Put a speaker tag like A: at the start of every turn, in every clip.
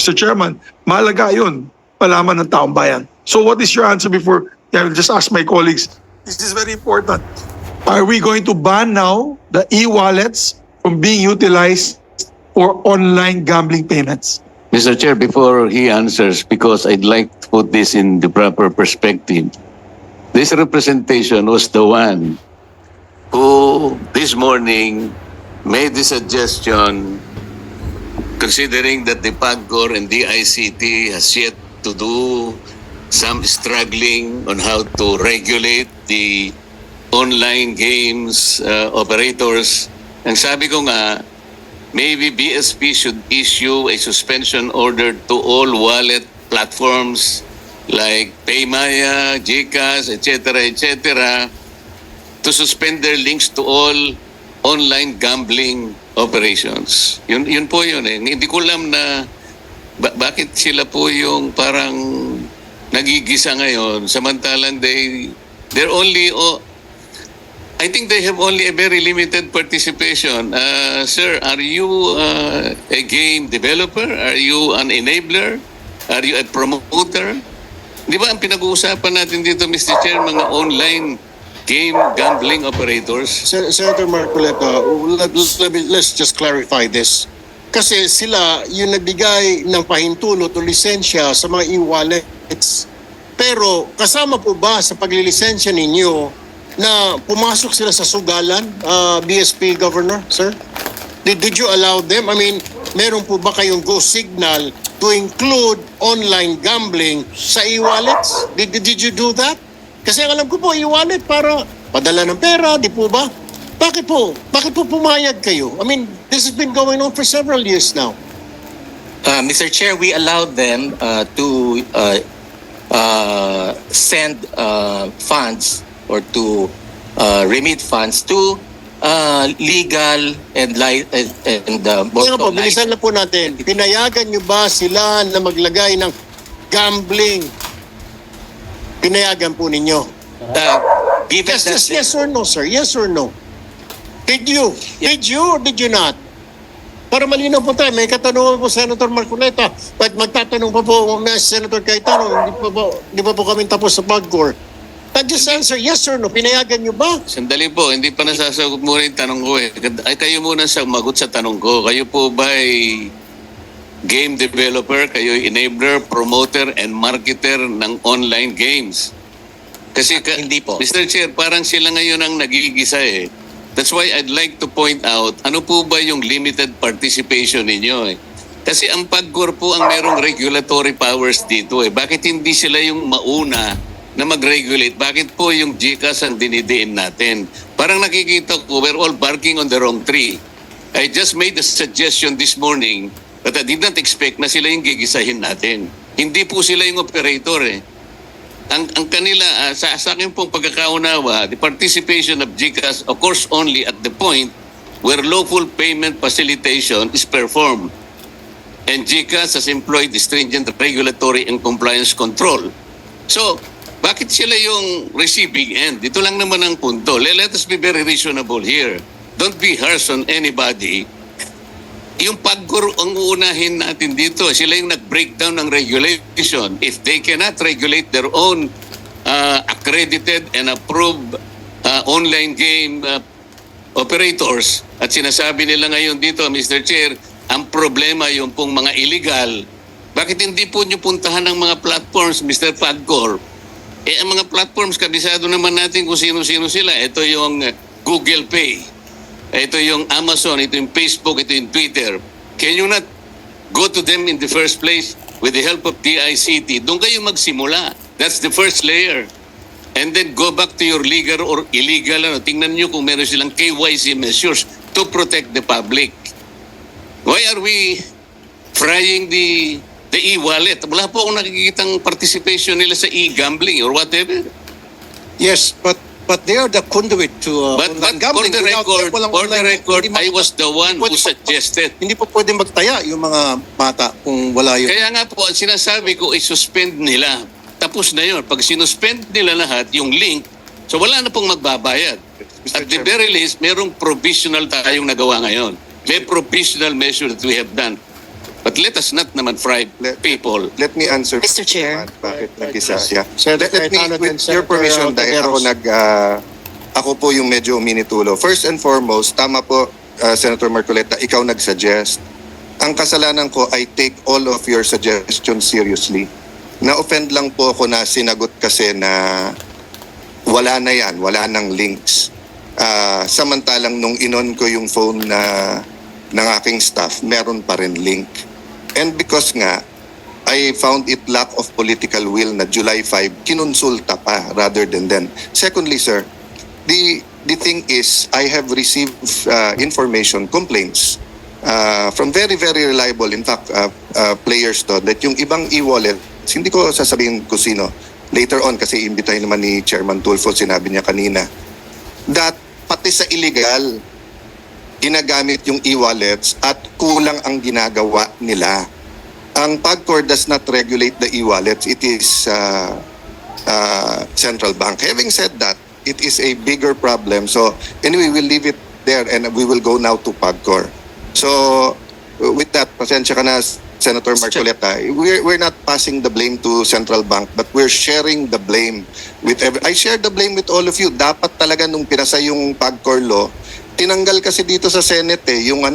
A: Mr. Chairman, mahalaga yun, malaman ng taong bayan. So what is your answer before, I will just ask my colleagues, this is very important. Are we going to ban now the e-wallets from being utilized for online gambling payments?
B: Mr. Chair, before he answers, because I'd like to put this in the proper perspective, this representation was the one who this morning made the suggestion, considering that the PAGCOR and the ICT has yet to do some struggling on how to regulate the online games operators. Ang sabi ko nga, maybe BSP should issue a suspension order to all wallet platforms like Paymaya, GCash, etc., to suspend their links to all online gambling operations. Yun po yun eh. Hindi ko alam na bakit sila po yung parang nagigisa ngayon samantalang they're only I think they have only a very limited participation. Sir, are you a game developer? Are you an enabler? Are you a promoter? Di ba ang pinag-uusapan natin dito, Mr. Chair, mga online game gambling operators?
C: Senator Marcoleta, let's just clarify this. Kasi sila yung nagbigay ng pahintulot o lisensya sa mga e-wallets. Pero kasama po ba sa paglilisensya ninyo na pumasok sila sa sugalan, BSP Governor, sir? Did you allow them? I mean, meron po ba kayong go signal to include online gambling sa e-wallets? Did you do that? Kasi alam ko po, e-wallet para padala ng pera, di po ba? Bakit po? Bakit po pumayag kayo? I mean, this has been going on for several years now.
D: Mr. Chair, we allowed them to send funds or to remit funds to legal and
C: Pero po, bilisan na po natin. Pinayagan nyo ba sila na maglagay ng gambling? Pinayagan po ninyo? Yes or no, sir? Yes or no? Did you? Did you or did you not? Para malinaw po tayo, may katanungan po Senator Marcoleta. But magtatanong pa po Senator Cayetano, di pa po kami tapos sa PAGCOR. Just answer yes or no. Pinayagan nyo ba?
B: Sandali po, hindi pa nasasagot muna yung tanong ko eh. Ay, kayo muna sumagot sa tanong ko. Kayo po ba ay game developer? Kayo ay enabler, promoter, and marketer ng online games? Kasi
D: hindi po.
B: Mr. Chair, parang sila ngayon ang nagigisa eh. That's why I'd like to point out, ano po ba yung limited participation ninyo eh? Kasi ang PAGCOR po ang merong regulatory powers dito eh. Bakit hindi sila yung mauna na mag-regulate? Bakit po yung GCash ang dinidiin natin? Parang nakikita ko, we're all barking on the wrong tree. I just made a suggestion this morning that I did not expect na sila yung gigisahin natin. Hindi po sila yung operator eh. Ang kanila, sa akin pong pagkakaunawa, the participation of GCash occurs only at the point where lawful payment facilitation is performed. And GCash has employed stringent regulatory and compliance control. So, bakit sila yung receiving end? Ito lang naman ang punto. Let us be very reasonable here. Don't be harsh on anybody. Yung PAGCOR ang uunahin natin dito. Sila yung nag-breakdown ng regulation. If they cannot regulate their own accredited and approved online game operators, at sinasabi nila ngayon dito, Mr. Chair, ang problema yung pong mga illegal, bakit hindi po nyo puntahan ng mga platforms, Mr. PAGCOR? Ang mga platforms, kabisado naman natin kung sino-sino sila. Ito yung Google Pay. Ito yung Amazon, ito yung Facebook, ito yung Twitter. Can you not go to them in the first place with the help of DICT? Doon kayo magsimula. That's the first layer. And then go back to your legal or illegal. Tingnan nyo kung meron silang KYC measures to protect the public. Why are we frying the e-wallet? Wala po akong nakikitang participation nila sa e-gambling or whatever.
E: Yes, but they are the conduit to
B: But
E: gambling.
B: for the record, I was the one who suggested.
E: Hindi po pwede magtaya yung mga bata kung wala yung...
B: Kaya nga po, ang sinasabi ko, i-suspend nila. Tapos na yun. Pag sinuspend nila lahat, yung link, so wala na pong magbabayad. At the very least, merong provisional tayong nagawa ngayon. May provisional measure that we have done. But let us not naman fry people.
F: Let me answer.
G: Mr. Chair.
F: Bakit nag-isa? Yeah.
C: Senator
F: Let me,
C: Cayetano
F: with
C: and
F: your
C: Senator
F: permission, dahil
C: Tiveros.
F: ako po yung medyo minitulo. First and foremost, tama po, Senator Marcoleta, ikaw nag-suggest. Ang kasalanan ko, I take all of your suggestions seriously. Na-offend lang po ako na sinagot kasi na wala na yan, wala nang links. Samantalang nung inon ko yung phone ng aking staff, meron pa rin link. And because nga, I found it lack of political will na July 5, kinonsulta pa rather than then. Secondly, sir, the thing is, I have received information, complaints from very, very reliable, in fact, players to, that yung ibang e-wallets, hindi ko sasabihin kung sino, later on, kasi imbitahin naman ni Chairman Tulfo, sinabi niya kanina, that pati sa illegal, ginagamit yung e-wallets at kulang ang ginagawa nila. Ang PAGCOR does not regulate the e-wallets. It is central bank. Having said that, it is a bigger problem. So anyway, we'll leave it there and we will go now to PAGCOR. So with that, pasensya ka na, Senator Marcoleta, we're not passing the blame to central bank, but we're sharing the blame with I share the blame with all of you. Dapat talaga nung pinasa yung PAGCOR law, tinanggal kasi dito sa Senate yung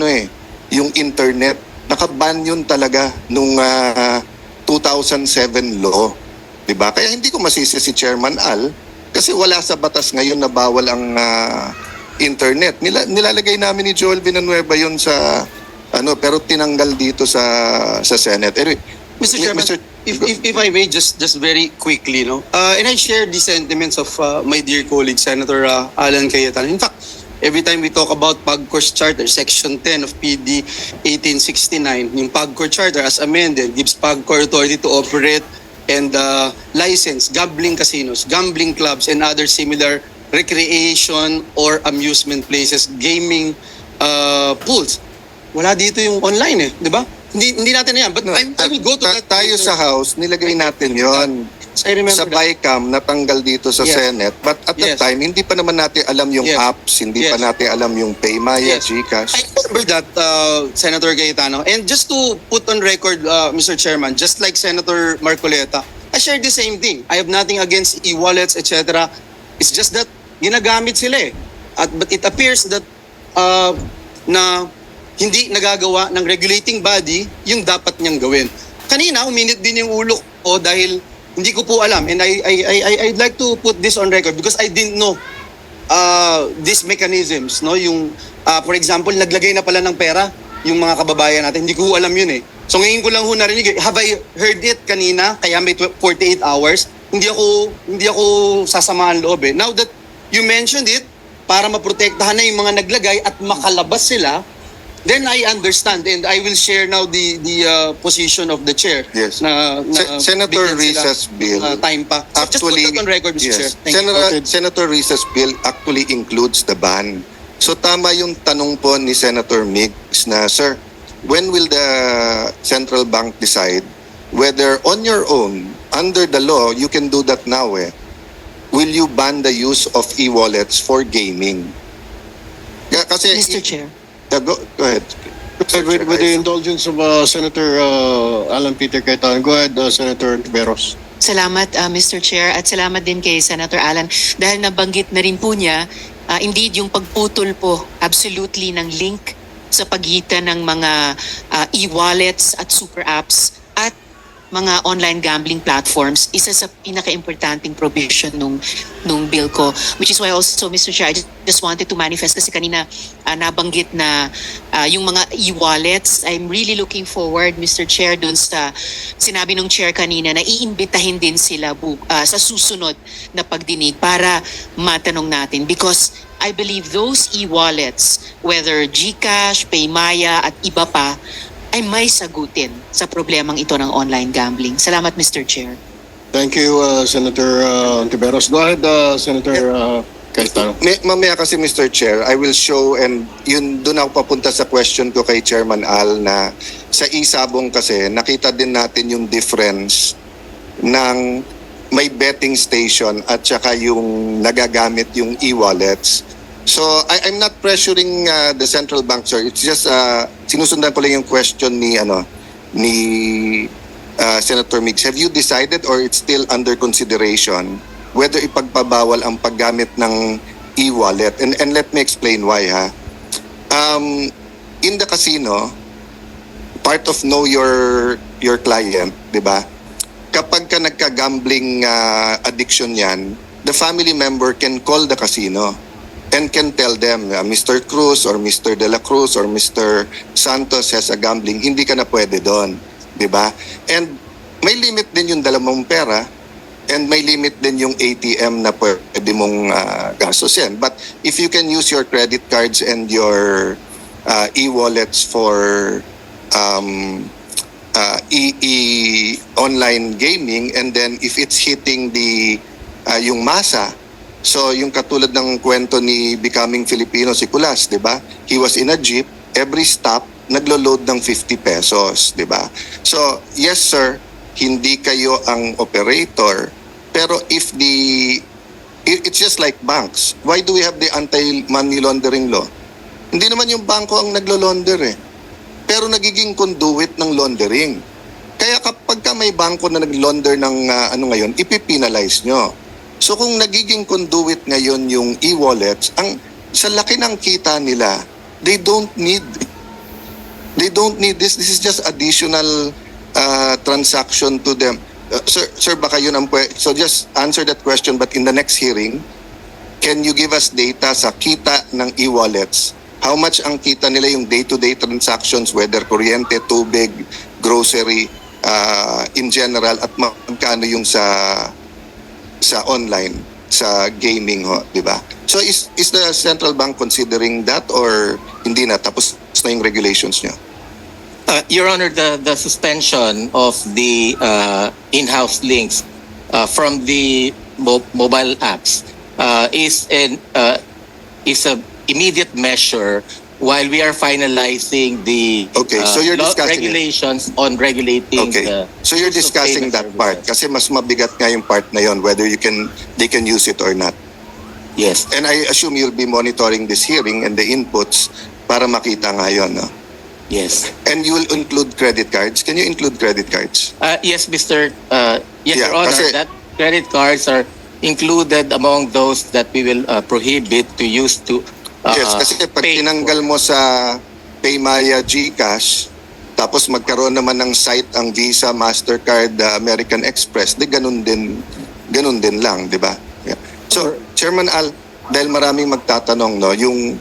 F: yung internet. Nakaban yun talaga nung 2007 law. 'Di ba? Kaya hindi ko masisi si Chairman Al kasi wala sa batas ngayon na bawal ang internet. Nilalagay namin ni Joel Villanueva yun sa pero tinanggal dito sa Senate. Anyway,
H: Mr. Chairman, if I may, just very quickly, no? And I share the sentiments of my dear colleague, Senator Alan Cayetano. In fact, every time we talk about PAGCOR's charter, Section 10 of PD 1869, yung PAGCOR charter as amended gives PAGCOR authority to operate and license gambling casinos, gambling clubs, and other similar recreation or amusement places, gaming pools. Wala dito yung online di ba? Hindi natin yan. But I will go to that.
F: Tayo sa House, nilagay natin yon.
H: I remember
F: Sa
H: that.
F: BICAM, natanggal dito sa
H: Yes.
F: Senate. But at that
H: Yes.
F: time, hindi pa naman natin alam yung
H: Yes.
F: apps, hindi pa
H: Yes.
F: natin alam yung Paymaya,
H: Yes.
F: GCash.
H: I remember that, Senator Cayetano. And just to put on record, Mr. Chairman, just like Senator Marcoleta, I share the same thing. I have nothing against e-wallets, etc. It's just that ginagamit sila but it appears that na hindi nagagawa ng regulating body yung dapat niyang gawin. Kanina, uminit din yung ulo ko dahil hindi ko po alam. And I'd like to put this on record because I didn't know these mechanisms. No? Yung, for example, naglagay na pala ng pera yung mga kababayan natin. Hindi ko alam yun So ngayon ko lang narinig. Have I heard it kanina? Kaya may 48 hours. Hindi ako sasamaan loob Now that you mentioned it, para maprotektahan na yung mga naglagay at makalabas sila, then I understand and I will share now the position of the chair.
F: Yes.
H: bigyan
F: Senator
H: sila,
F: Riza's bill
H: time pa. So just put that on record, Mr. Chair.
F: yes.
H: Thank you.
F: Senator Riza's bill actually includes the ban. So tama yung tanong po ni Senator Mix na, sir, when will the central bank decide whether on your own, under the law, you can do that now will you ban the use of e-wallets for gaming? Kasi
G: Mr. Chair.
F: Go ahead.
C: With the indulgence of Senator Alan Peter Cayetano, go ahead, Senator Tiveros.
G: Salamat, Mr. Chair, at salamat din kay Senator Alan. Dahil nabanggit na rin po niya, indeed, yung pagputol po absolutely ng link sa pagitan ng mga e-wallets at super apps at mga online gambling platforms, isa sa pinaka-importanting provision nung bill ko. Which is why also, Mr. Chair, I just wanted to manifest kasi kanina nabanggit na yung mga e-wallets. I'm really looking forward, Mr. Chair, dun sa sinabi nung chair kanina na iimbitahin din sila sa susunod na pagdinig para matanong natin. Because I believe those e-wallets, whether GCash, Paymaya at iba pa, ay may sagutin sa problemang ito ng online gambling. Salamat, Mr. Chair.
C: Thank you, Senator Tiveros. Go ahead, Senator Cayetano.
F: Mamaya kasi, Mr. Chair, I will show, and yun doon ako papunta sa question ko kay Chairman Al, na sa isabong kasi nakita din natin yung difference ng may betting station at saka yung nagagamit yung e-wallets. So I'm not pressuring the central bank, sir. It's just sinusundan ko lang yung question ni ni Senator Migs, have you decided or it's still under consideration whether ipagpabawal ang paggamit ng e-wallet? And let me explain why, ha. In the casino, part of know your client, di ba? Kapag ka nagka-gambling addiction yan, the family member can call the casino and can tell them, Mr. Cruz or Mr. De La Cruz or Mr. Santos has a gambling, hindi ka na pwede doon, di ba? And may limit din yung dala mong pera and may limit din yung ATM na pwede mong gastos yan. But if you can use your credit cards and your e-wallets for online gaming, and then if it's hitting the yung masa, so yung katulad ng kwento ni Becoming Filipino si Kulas, di ba? He was in a jeep, every stop naglo-load ng 50 pesos, di ba? So yes sir, hindi kayo ang operator, pero if it's just like banks, why do we have the anti-money laundering law? Hindi naman yung bangko ang naglo-launder eh, pero nagiging conduit ng laundering. Kaya kapag ka may bangko na nag-launder ng ngayon, ipipenalize nyo. So kung nagiging conduit ngayon yung e-wallets, sa laki ng kita nila, they don't need this. This is just additional transaction to them. Sir, baka yun ang so just answer that question, but in the next hearing, can you give us data sa kita ng e-wallets? How much ang kita nila yung day-to-day transactions, whether kuryente, tubig, grocery, in general, at magkano yung sa online, sa gaming, di ba? So is the central bank considering that or hindi na? Tapos na yung regulations nyo?
D: Your Honor, the suspension of the in-house links from the mobile apps is a immediate measure while we are finalizing the
F: Okay, so you're discussing
D: regulations on regulating
F: Okay.
D: the
F: So you're
D: use of
F: discussing
D: payment
F: that part
D: services.
F: kasi mas mabigat nga yung part na yon, whether they can use it or not.
D: Yes.
F: And I assume you'll be monitoring this hearing and the inputs para makita nga yun, no?
D: Yes.
F: And you will include credit cards. Can you include credit cards?
D: Yes, Mr. Yes,
F: Yeah,
D: Your Honor,
F: kasi-
D: that credit cards are included among those that we will prohibit to use to
F: Yes, kasi pag
D: pay
F: tinanggal mo sa Paymaya GCash, tapos magkaroon naman ng site ang Visa, Mastercard, American Express, di ganun din lang, di ba? Yeah. So, Chairman Al, dahil maraming magtatanong, no, yung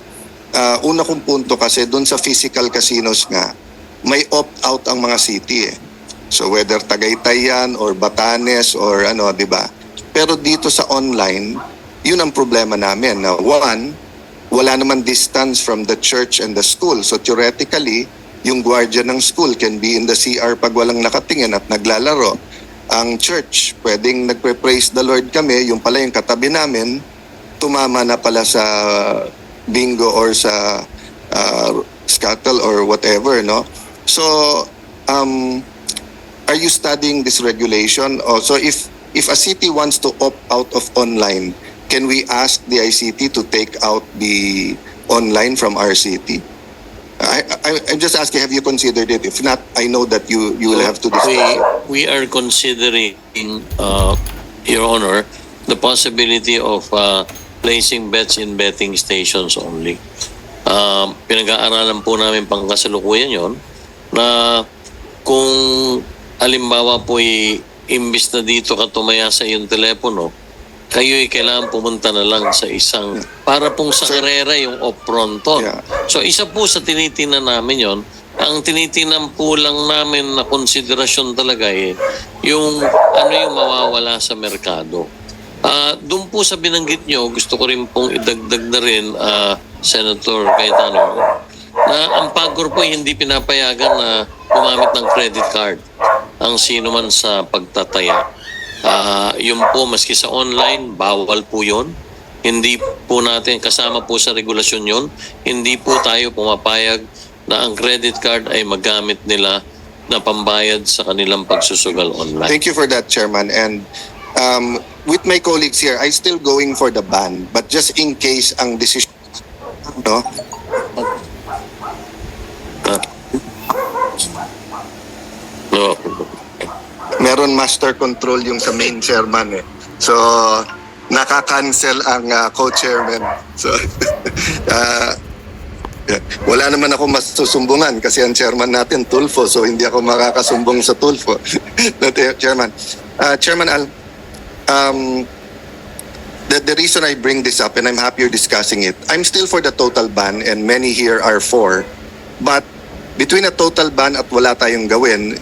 F: una kong punto kasi doon sa physical casinos nga, may opt-out ang mga city eh. So whether Tagaytay yan or Batanes or di ba? Pero dito sa online, yun ang problema namin. Now, one, wala naman distance from the church and the school. So theoretically, yung guardian ng school can be in the CR pag walang nakatingin at naglalaro. Ang church, pwedeng nagpe-praise the Lord kami, yung pala yung katabi namin, tumama na pala sa bingo or sa scuttle or whatever, no? So, are you studying this regulation? So if a city wants to opt out of online, can we ask the ICT to take out the online from our city? I'm just asking, have you considered it? If not, I know that you will have to discuss it.
B: We are considering, Your Honor, the possibility of placing bets in betting stations only. Pinag-aaralan po namin pang kasalukuyan yon na kung halimbawa po imbis na dito ka tumaya sa iyong telepono, kayo'y kailangan pumunta na lang sa isang, para pong sa karera yung off-fronton.
F: Yeah.
B: So isa po sa tinitingnan namin yon. Ang tinitingnan po lang namin na konsiderasyon talaga yung ano yung mawawala sa merkado. Doon po sa binanggit nyo, gusto ko rin pong idagdag na rin, Senator Cayetano, na ang PAGCOR po hindi pinapayagan na gumamit ng credit card ang sino man sa pagtataya. Yun po, maski sa online, bawal po yun. Hindi po natin, kasama po sa regulasyon yun, hindi po tayo pumapayag na ang credit card ay magamit nila na pambayad sa kanilang pagsusugal online.
F: Thank you for that, Chairman. And with my colleagues here, I still going for the ban. But just in case ang decision, no? on master control yung sa main chairman eh. So, nakaka-cancel ang co-chairman. So, wala naman ako masusumbungan kasi ang chairman natin, Tulfo. So, hindi ako makakasumbong sa Tulfo. Chairman. Chairman Al, the reason I bring this up, and I'm happy you're discussing it, I'm still for the total ban and many here are for. But between a total ban at wala tayong gawin,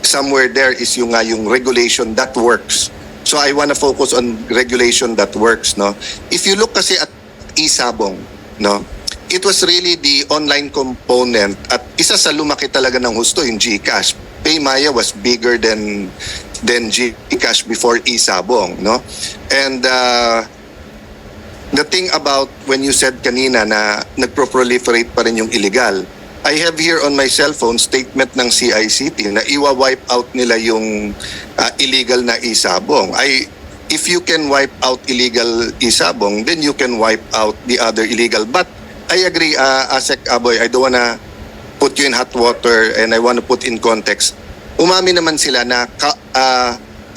F: somewhere there is yung regulation that works. So I want to focus on regulation that works, no? If you look kasi at eSabong, no? It was really the online component at isa sa lumaki talaga ng husto yung GCash. PayMaya was bigger than GCash before eSabong, no? And the thing about when you said kanina na nagpro-proliferate pa rin yung illegal, I have here on my cell phone statement ng CICT na iwa-wipe out nila yung illegal na eSabong. If you can wipe out illegal eSabong, then you can wipe out the other illegal. But I agree, Asek Aboy, I don't wanna put you in hot water and I want to put in context. Umami naman sila na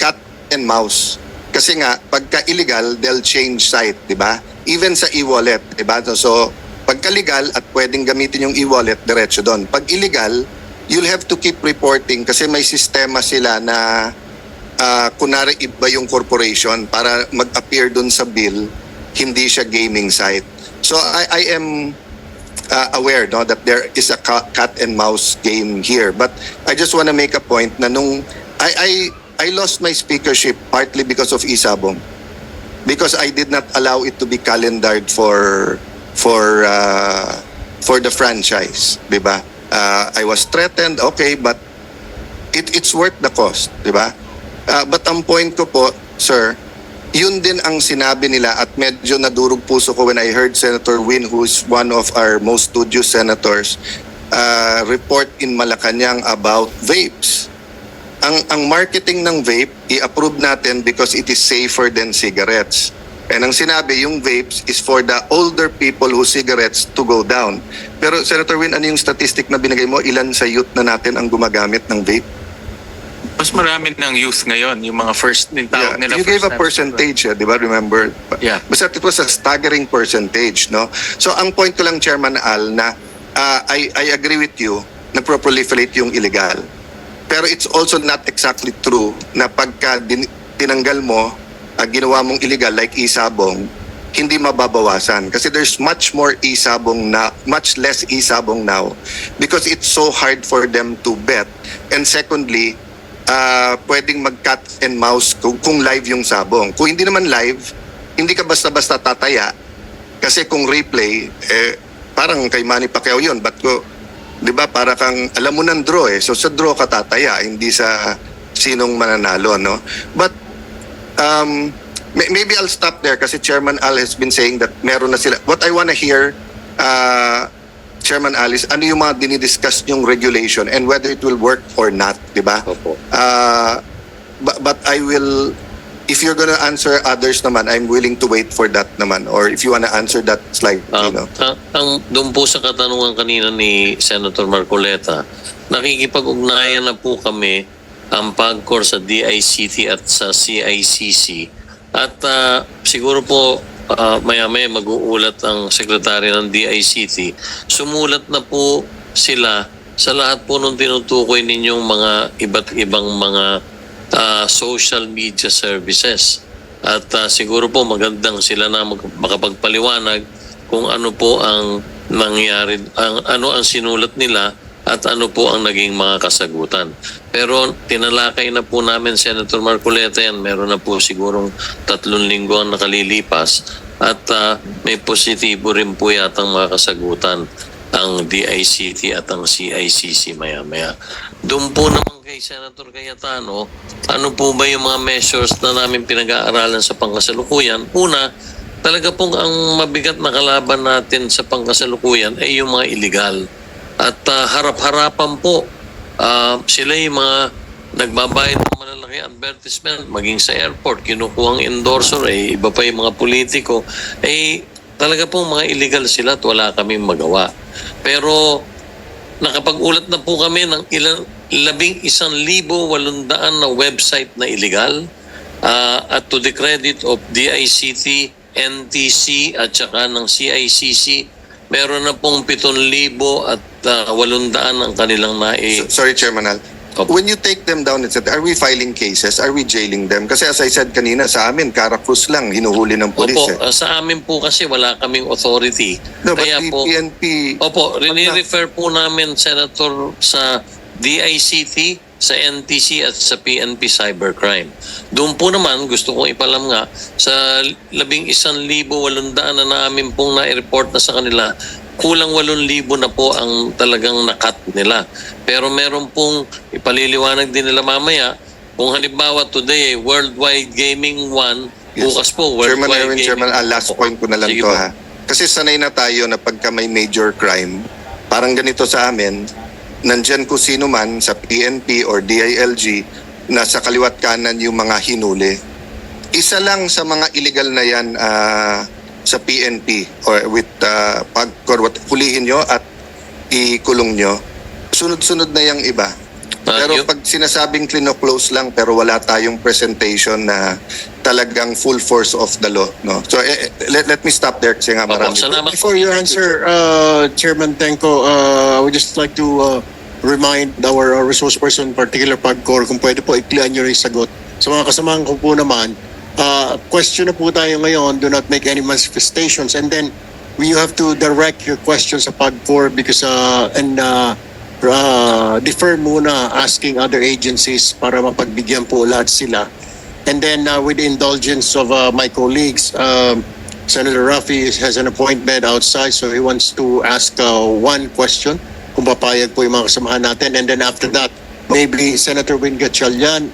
F: cat and mouse. Kasi nga, pagka illegal, they'll change site, di ba? Even sa e-wallet, di ba? So, pagka legal at pwedeng gamitin yung e-wallet, diretso doon. Pag illegal, you'll have to keep reporting kasi may sistema sila na kunwari iba yung corporation para mag-appear doon sa bill, hindi siya gaming site. So I am aware, no, that there is a cat and mouse game here, but I just want to make a point na nung I lost my speakership partly because of eSabong, because I did not allow it to be calendared for the franchise, di ba? I was threatened, okay, but it's worth the cost, di ba? But ang point ko po, sir, yun din ang sinabi nila at medyo nadurog puso ko when I heard Senator Win, who is one of our most studious senators, report in Malacanang about vapes. Ang marketing ng vape, i-approve natin because it is safer than cigarettes. And ang sinabi, yung vapes is for the older people who cigarettes to go down. Pero Senator Win, ano yung statistic na binigay mo? Ilan sa youth na natin ang gumagamit ng vape?
D: Mas marami ng youth ngayon, yung mga first din tawag nila.
F: You gave a percentage, di ba? Remember?
D: Yeah.
F: Basta it was a staggering percentage, no? So ang point ko lang, Chairman Al, na I agree with you na proliferate yung illegal. Pero it's also not exactly true na pagka tinanggal mo, ginawa mong illegal like eSabong, hindi mababawasan. Kasi there's much more eSabong now, much less eSabong now because it's so hard for them to bet. And secondly, pwedeng mag-cat and mouse kung live yung sabong. Kung hindi naman live, hindi ka basta-basta tataya. Kasi kung replay, parang kay Manny Pacquiao yun. Ba't ko, di ba, para kang, alam mo ng draw eh. So sa draw ka tataya, hindi sa sinong mananalo, no? But, maybe I'll stop there kasi Chairman Al has been saying that meron na sila. What I wanna hear, Chairman Alice, ano yung mga dinidiscuss yung regulation and whether it will work or not, di ba?
B: Opo.
F: But I will, if you're gonna answer others naman, I'm willing to wait for that naman. Or if you wanna answer that slide, you know.
B: Doon po sa katanungan kanina ni Senator Marcoleta, nakikipag-ugnayan na po kami ang PAGCOR sa DICT at sa CICC. At siguro po, maya-maya mag-uulat ang sekretary ng DICT. Sumulat na po sila sa lahat po nung tinutukoy ninyong mga iba't ibang mga social media services. At siguro po magandang sila na makapagpaliwanag kung ano po ang nangyari, ano ang sinulat nila at ano po ang naging mga kasagutan. Pero tinalakay na po namin, Senator Marcoleta, yan. Meron na po sigurong 3 linggo ang nakalilipas at may positibo rin po yatang mga kasagutan ang DICT at ang CICC maya-maya. Doon po naman kay Senator Cayetano, ano po ba yung mga measures na namin pinag-aaralan sa pangkasalukuyan? Una, talaga pong ang mabigat na kalaban natin sa pangkasalukuyan ay yung mga illegal. At harap-harapan po, sila yung mga nagbabayad ng malalaki advertisement, maging sa airport, kinukuha ang endorser, iba pa yung mga politiko, talaga pong mga illegal sila at wala kaming magawa. Pero nakapag-ulat na po kami ng
I: 11,800 na website na illegal at to the credit of DICT, NTC at saka ng CICC, meron na pong 7,800 ang kanilang
F: Sorry, Chairman Al.
I: Opo.
F: When you take them down, etc., are we filing cases? Are we jailing them? Kasi as I said kanina, sa amin, karakrus lang, hinuhuli ng polis.
I: Opo, sa amin po kasi wala kaming authority.
F: No, but
I: Kaya
F: the
I: po,
F: PNP...
I: opo, rini-refer po namin, Senator, sa DICT, sa NTC at sa PNP Cybercrime. Doon po naman, gusto kong ipalam nga, sa 11,800 na namin pong na-report na sa kanila, kulang 8,000 na po ang talagang nakat nila. Pero meron pong ipaliliwanag din nila mamaya, kung halimbawa today, Worldwide Gaming 1, bukas po,
F: Chairman
I: Worldwide
F: Erwin,
I: Gaming
F: Chairman Al, last
I: Opo.
F: point ko na lang
I: Sige
F: to
I: po.
F: ha. Kasi sanay na tayo na pagka may major crime, parang ganito sa amin, nandyan kung sino man sa PNP or DILG na sa kaliwat kanan yung mga hinuli. Isa lang sa mga illegal na yan sa PNP or with pagkorwat, hulihin nyo at ikulong nyo. Sunod-sunod na yung iba. Pero pag sinasabing close lang pero wala tayong presentation na talagang full force of the law, no? So let me stop there kasi nga
I: Opo,
F: marami.
I: salamat po.
C: Before you answer, Chairman Tenko, I would just like to remind our resource person, particular PAGCOR, kung pwede po i-clear nyo rin sagot. Sa mga kasamahan ko po naman, question na po tayo ngayon, do not make any manifestations, and then you have to direct your questions sa PAGCOR because defer muna asking other agencies para mapagbigyan po lahat sila. And then with the indulgence of my colleagues, Senator Raffy has an appointment outside, so he wants to ask one question, kung papayag po yung mga kasamahan natin. And then after that, maybe Senator Win Gatchalian,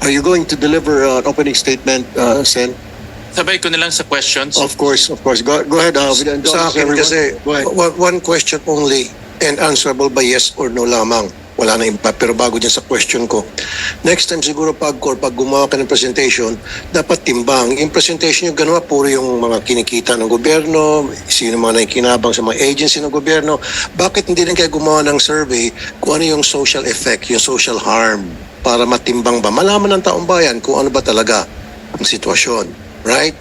C: are you going to deliver an opening statement, Sen?
J: Sabay ko na lang sa questions.
C: Of course. Go ahead. With the
E: Sa
C: indulgence,
E: akin
C: everyone.
E: kasi,
C: Go ahead.
E: one question only and answerable by yes or no lamang. Wala na iba. Pero bago dyan sa question ko, next time siguro PAGCOR, pag gumawa ka ng presentation, dapat timbang. Yung presentation yung ganawa, puro yung mga kinikita ng gobyerno, sino mga nakikinabang sa mga agency ng gobyerno. Bakit hindi rin kayo gumawa ng survey kung ano yung social effect, yung social harm, para matimbang ba? Malaman ng taong bayan kung ano ba talaga ang sitwasyon. Right?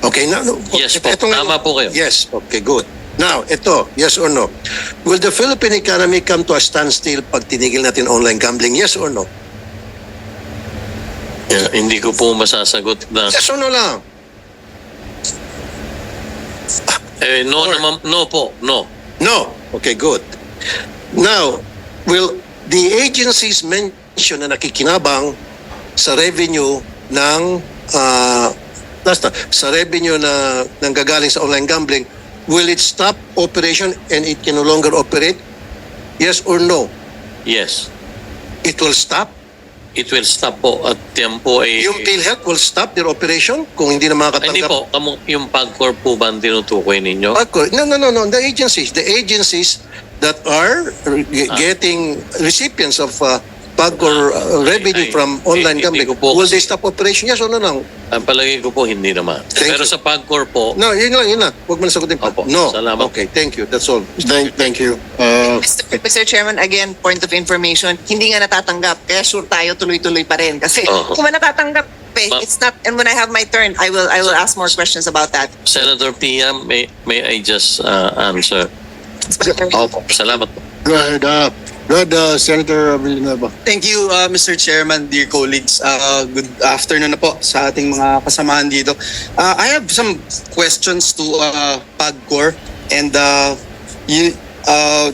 E: Okay,
I: Yes po, tama po kayo.
E: Yes, okay, good. Now, ito, yes or no? Will the Philippine economy come to a standstill pag tinigil natin online gambling? Yes or no?
I: Hindi ko po masasagot na.
E: Yes or no lang?
I: No naman, no po, no.
E: No. Okay, good. Now, will the agencies mention na nakikinabang sa revenue ng sa revenue na nanggagaling sa online gambling, will it stop operation and it can no longer operate? Yes or no?
I: Yes.
E: It will stop?
I: It will stop po at yan po ay...
E: Yung PhilHealth will stop their operation kung hindi na
I: Ay, hindi
E: makakatanggap?
I: po, yung PAGCOR po ba ang tinutukoy ninyo?
E: No. The agencies that are getting recipients of PAGCOR revenue from online
I: hindi
E: gambling,
I: ko po
E: will
I: kasi-
E: they stop operation? Yes or no lang?
I: Ang palagay ko po, hindi naman.
E: Thank
I: Pero
E: you.
I: sa PAGCOR po,
E: No, yun lang. Huwag mo na sagutin pa.
I: Opo,
E: No.
I: salamat.
E: Okay, thank you. That's all.
C: Thank you.
K: Mr. Chairman, again, point of information, hindi nga natatanggap. Kaya sure tayo tuloy-tuloy pa rin. Kasi
I: Oo.
K: kung natatanggap, it's not, and when I have my turn, I will ask more questions about that.
I: Senator Pia, may I just answer? Opo, salamat po.
C: Go ahead, Senator Villanueva.
H: Thank you, Mr. Chairman, dear colleagues. Good afternoon na po sa ating mga kasamahan dito. I have some questions to PAGCOR, and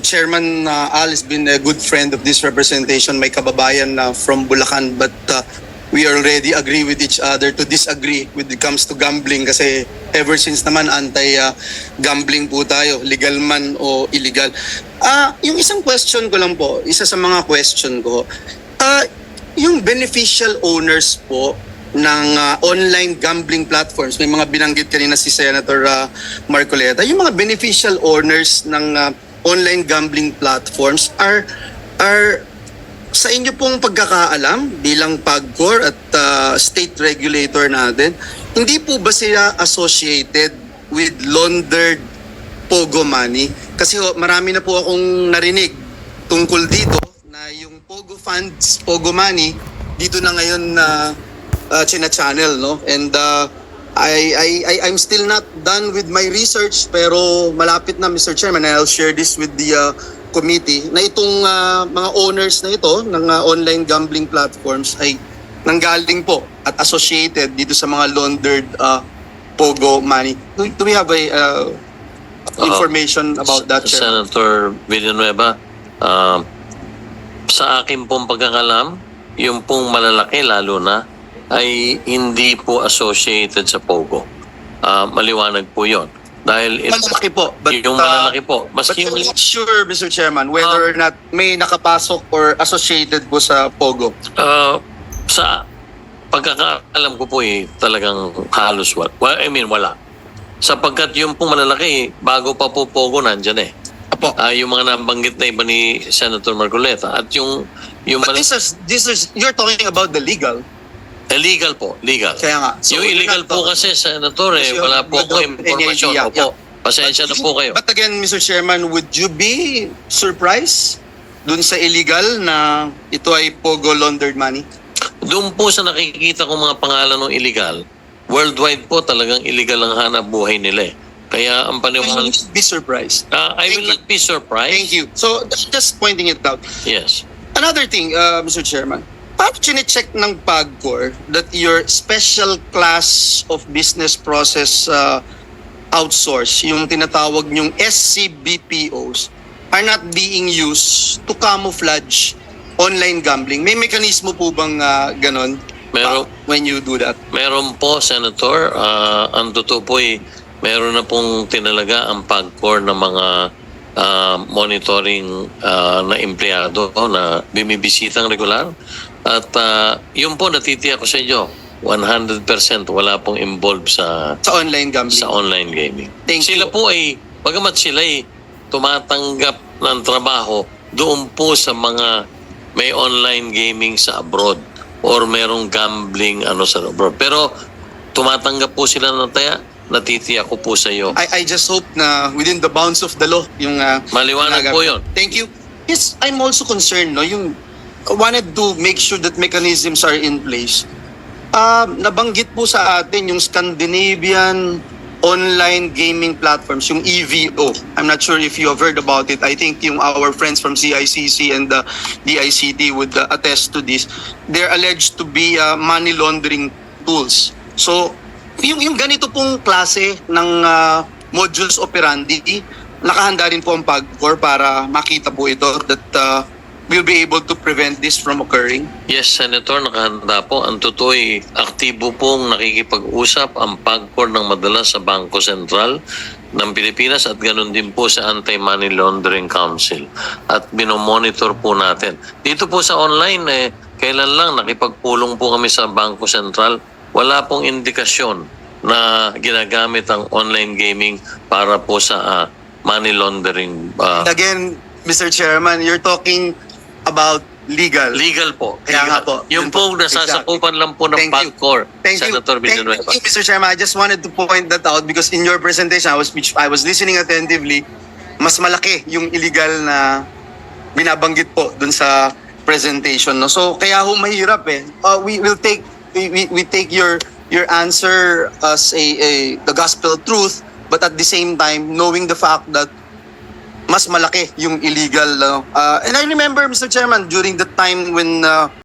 H: Chairman Al has been a good friend of this representation, may kababayan from Bulacan, but we already agree with each other to disagree when it comes to gambling kasi ever since naman anti-gambling po tayo, legal man o illegal. Yung isang question ko lang po, isa sa mga question ko, yung beneficial owners po ng online gambling platforms, may mga binanggit kanina si Senator Marcoleta, yung mga beneficial owners ng online gambling platforms are sa inyo pong pagkakaalam bilang PAGCOR at state regulator natin, hindi po ba sila associated with laundered pogo money? Kasi marami na po akong narinig tungkol dito na yung Pogo funds, Pogo money, dito na ngayon na china-channel, no? And I'm still not done with my research, pero malapit na, Mr. Chairman, and I'll share this with the committee, na itong mga owners na ito ng online gambling platforms ay nanggaling po at associated dito sa mga laundered Pogo money. Do we have a information about that, Chairman?
I: Senator Villanueva, sa akin pong pagkakalam, yung pong malalaki lalo na ay hindi po associated sa Pogo. Maliwanag po yon. Dahil
H: Malalaki po. But,
I: yung malalaki po.
H: but
I: Maski
H: I'm not sure, Mr. Chairman, whether or not may nakapasok or associated po sa Pogo.
I: sa pagkakaalam ko po talagang halos wala. Wala. Sapagkat yung pong malalaki, bago pa po Pogo nandyan eh.
H: Apo.
I: Yung mga nabanggit na iba ni Senator Marcoleta. At yung
H: But this is, you're talking about the legal.
I: illegal po, legal.
H: Kaya nga. So
I: yung
H: we're
I: illegal
H: not
I: po
H: talking-
I: kasi, Senator,
H: Kasi
I: wala po
H: you
I: ko
H: don't have any
I: impormasyon.
H: idea,
I: Opo, pasensya na po kayo.
H: But again, Mr. Chairman, would you be surprised dun sa illegal na ito ay Pogo laundered money?
I: Doon po sa nakikita kong mga pangalan ng illegal, worldwide po talagang illegal ang hanap buhay nila eh. Kaya ang
H: Will
I: paniwala,
H: you be surprised?
I: I will not be surprised.
H: Thank you. So, just pointing it out.
I: Yes.
H: Another thing, Mr. Chairman, paano chine-check ng PAGCOR that your special class of business process outsource, yung tinatawag yung SCBPOs, are not being used to camouflage online gambling? May mekanismo po bang ganon when you do that?
I: Meron po, Senator. Ang totoo po meron na pong tinalaga ang PAGCOR ng mga monitoring na empleyado na bumibisitang regular. At yun po, natitiyak ko sa inyo, 100% wala pong involved sa
H: online gambling.
I: Sa online gaming.
H: Thank
I: Sila
H: you.
I: po bagamat sila tumatanggap ng trabaho doon po sa mga may online gaming sa abroad or merong gambling sa abroad. Pero tumatanggap po sila ng taya, natitiyak ko po sa iyo.
H: I just hope na within the bounds of the law yung
I: Maliwanag po yun.
H: Thank you. Yes, I'm also concerned, no, yung wanted to make sure that mechanisms are in place. Nabanggit po sa atin yung Scandinavian online gaming platforms, yung EVO. I'm not sure if you have heard about it. I think yung our friends from CICC and the DICT would attest to this. They're alleged to be money laundering tools. So, yung ganito pong klase ng modus operandi, nakahanda rin po ang PAGCOR para makita po ito that we'll be able to prevent this from occurring.
I: Yes, Senator, nakahanda po. Ang totoo aktibo pong nakikipag-usap ang PAGCOR ng madalas sa Bangko Sentral ng Pilipinas at ganoon din po sa Anti-Money Laundering Council. At binomonitor po natin. Dito po sa online, kailan lang nakipagpulong po kami sa Bangko Sentral, wala pong indikasyon na ginagamit ang online gaming para po sa money laundering.
H: Again, Mr. Chairman, you're talking about legal.
I: Legal po.
H: Kaya nga po.
I: Yung po nasasakupan lang po ng
H: Thank you.
I: PAGCOR,
H: Thank you.
I: Senator Villanueva.
H: Thank you, Mr. Chairman. I just wanted to point that out because in your presentation, I was listening attentively. Mas malaki yung illegal na binabanggit po dun sa presentation, no? So kaya mahirap we will take we take your answer as the gospel truth, but at the same time knowing the fact that mas malaki yung illegal and I remember, Mr. Chairman, during the time when